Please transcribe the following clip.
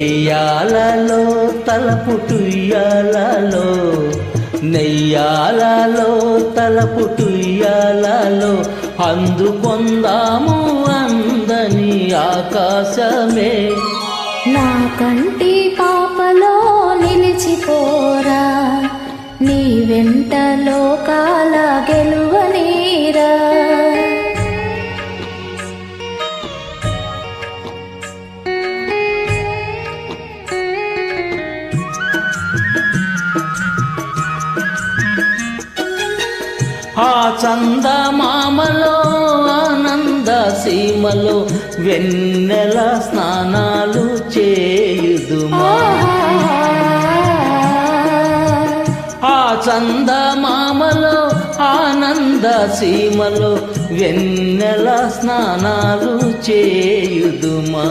నెయ్యాలలో తలపుటుయ్యాలలో నెయ్యాలలో తలపుటుయ్యాలలో అందుకొందాము అందని ఆకాశమే. నా కంటి పాపలో నిలిచిపోరా, నీ వెంట లోకాల గెలువనీరా. ఆ చందమామలో ఆనంద సీమలో వెన్నెల స్నానాలు చేయుదుమా. ఆ చందమామలో ఆనంద సీమలో వెన్నెల స్నానాలు చేయుదుమా.